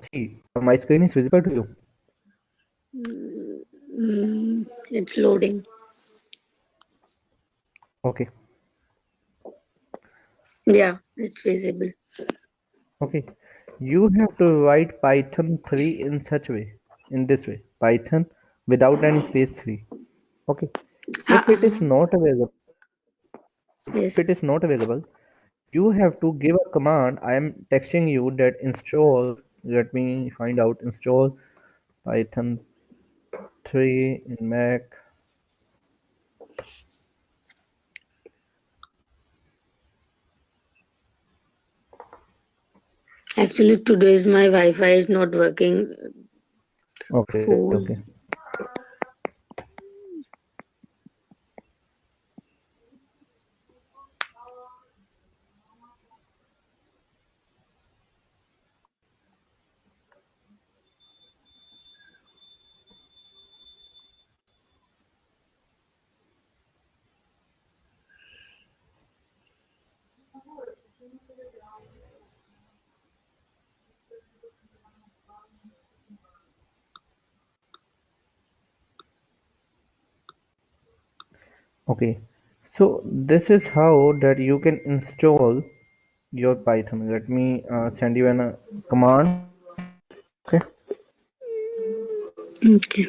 see, my screen is visible to you. It's loading. Okay. Yeah, it's visible. Okay. You have to write Python 3 in such way, in this way. Python without any space 3. Okay. If it is Uh-uh. not available, if Yes. it is not available, you have to give a command. I am texting you that install, let me find out, install Python 3 in Mac. Actually, today's my Wi-Fi is not working Okay, okay. full. Okay. So this is how that you can install your Python. Let me send you a command. Okay. Okay.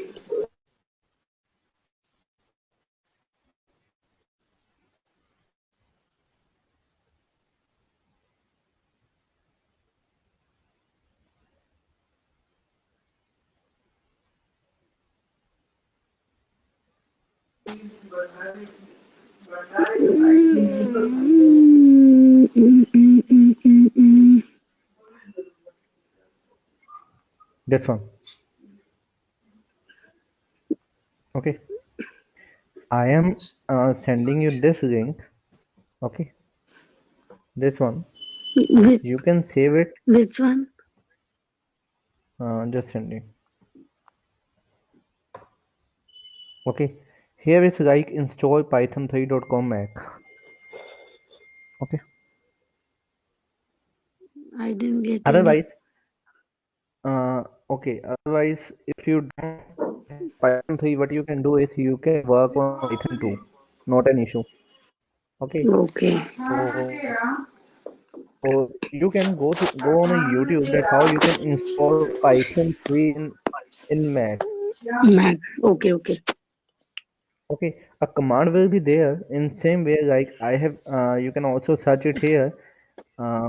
This one. Okay. I am sending you this link. Okay. This one. Which You can save it. which one? Just sending. Okay. Here is like install python3.com Mac. Okay. I didn't get any. Otherwise, okay. Otherwise, if you don't have Python 3, what you can do is you can work on Python 2. Not an issue. Okay. Okay. So you can go on a YouTube that how you can install Python 3 in Mac. Mac. Okay, okay. Okay, a command will be there in same way like I have. You can also search it here. Uh,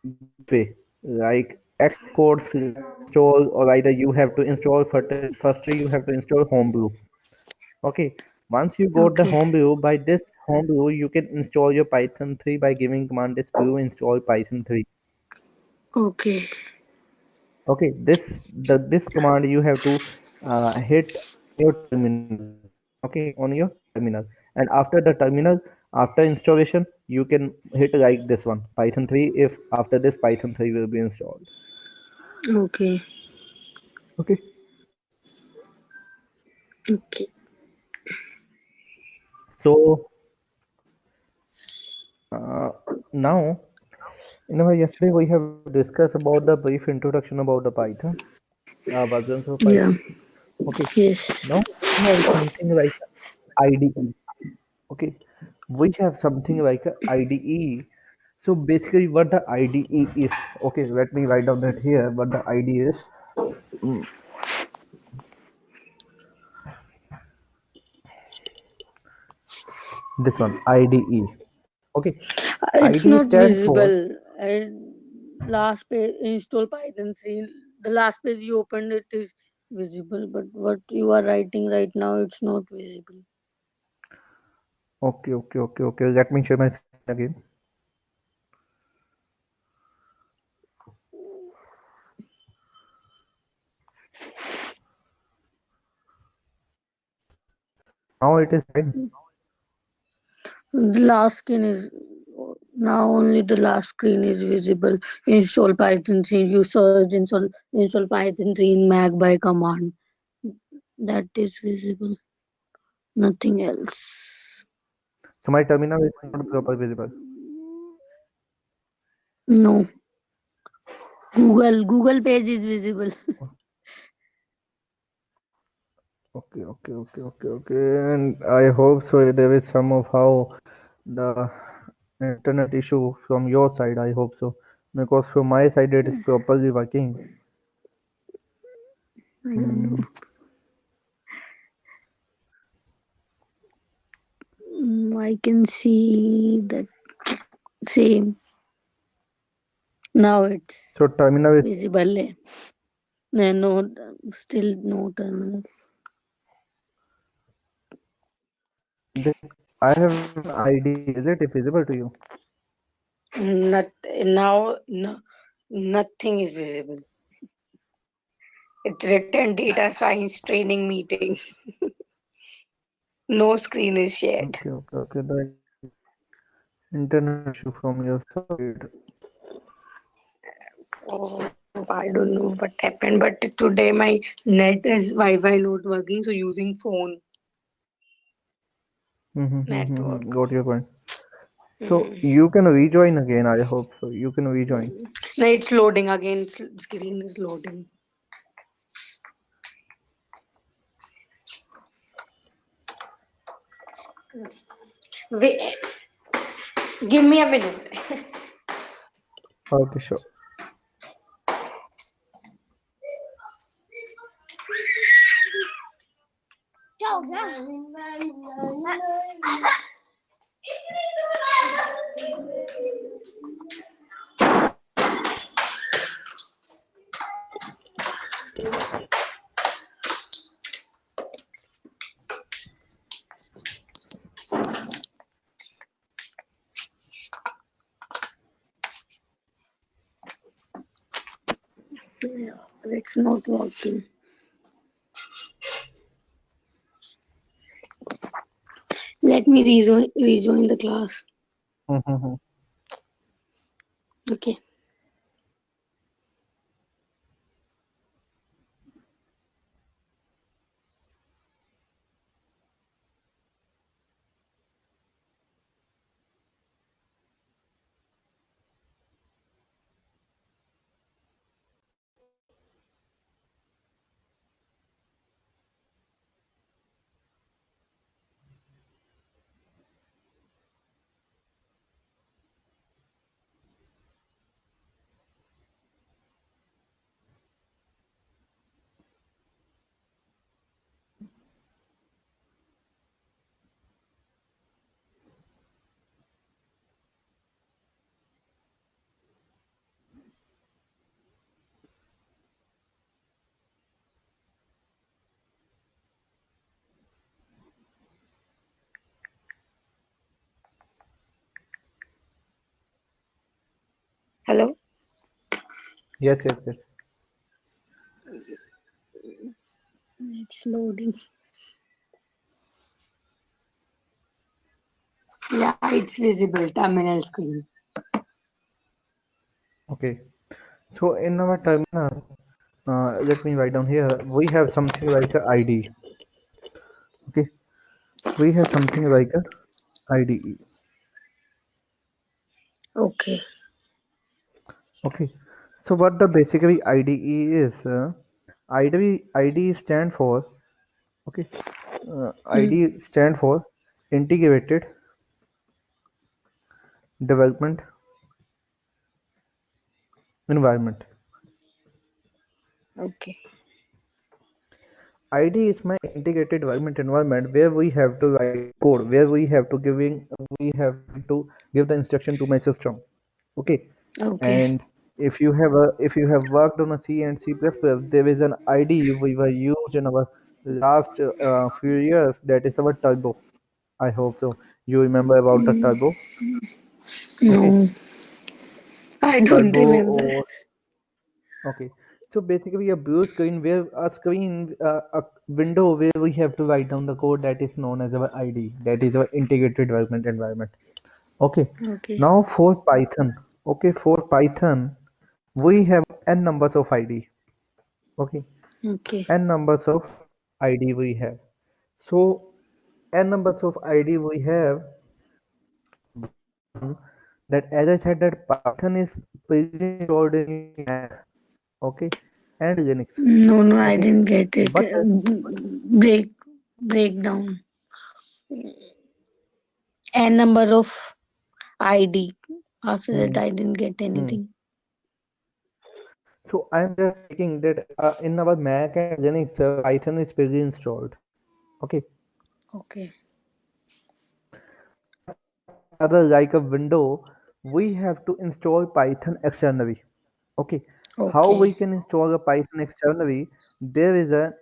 this way, like Xcode select install, or either you have to install firstly you have to install Homebrew. Okay, once you got the Okay. Homebrew, by this Homebrew you can install your Python 3 by giving command this brew install Python 3. Okay. Okay, this command you have to hit your terminal. Okay, on your terminal, and after the terminal, after installation, you can hit like this one, Python 3. If after this Python 3 will be installed. Okay. Okay, Okay. so uh, now in our yesterday we have discussed about the brief introduction about the Python versions of Yeah. Python. Okay, Yes. now we have something like IDE. Okay, we have something like a IDE. So basically, what the IDE is. Okay, let me write down that here. What the IDE is. Mm, this one, IDE. Okay, It's IDE not stand for. visible. Last page install Python 3. The last page you opened it is visible, but what you are writing right now it's not visible. Okay, okay, okay, okay. Let me share my screen again. Now it is fine. The last screen is now only the last screen is visible. Install Python 3. You search install Python 3 in Mac by command. That is visible. Nothing else. So my terminal is not proper visible. No. Google page is visible. Okay, okay, okay, okay, okay. And I hope so. There is some of how the internet issue from your side. I hope so, because from my side it is properly working. I don't know. Hmm. I can see that same. Now it's So terminal is visible. No, still no tunnel. this. I have an ID. Is it visible to you? Not now. No, nothing is visible. It's written data science training meeting. No screen is shared. Okay, okay, okay. The internet issue from your side. Oh, I don't know what happened, but today my net is Wi-Fi not working, so using phone network. Got your point. So Hmm. you can rejoin again. I hope so. You can rejoin. No, it's loading again. Screen is loading. Wait, give me a minute. Okay, sure. Yeah, it's not working. Let me rejoin the class. Mm-hmm. Okay. Hello. Yes, yes, yes. It's loading. Yeah, it's visible. Terminal screen. Okay. So in our terminal, let me write down here. We have something like a ID. Okay. We have something like a IDE. Okay. Okay. So what the basically IDE is? ID stand for, okay. Hmm. ID stand for Integrated Development Environment. Okay. ID is my integrated development environment where we have to write code, where we have to give the instruction to my system. Okay. Okay. And if you have worked on a C and C++, there is an ID we were used in our last few years, that is our turbo. I hope so. You remember about the Mm, turbo? Okay. no, I don't Turbo remember. or okay. So basically a blue screen where a window where we have to write down the code, that is known as our ID. That is our integrated development environment. Okay. Okay. Now for Python. Okay, for Python, we have n numbers of ID. Okay. Okay. N numbers of ID we have. So n numbers of ID we have. One, that as I said that Python is pre-installed in your Mac, okay, and Linux, No, no, I okay, didn't get it. but Break, breakdown. N number of ID. After that, hmm, I didn't get hmm. anything. So I'm just checking that in our Mac and Linux, Python is pre-installed, okay. Okay, But in another like a window, we have to install Python externally. Okay, how okay, we can install a Python externally? There is a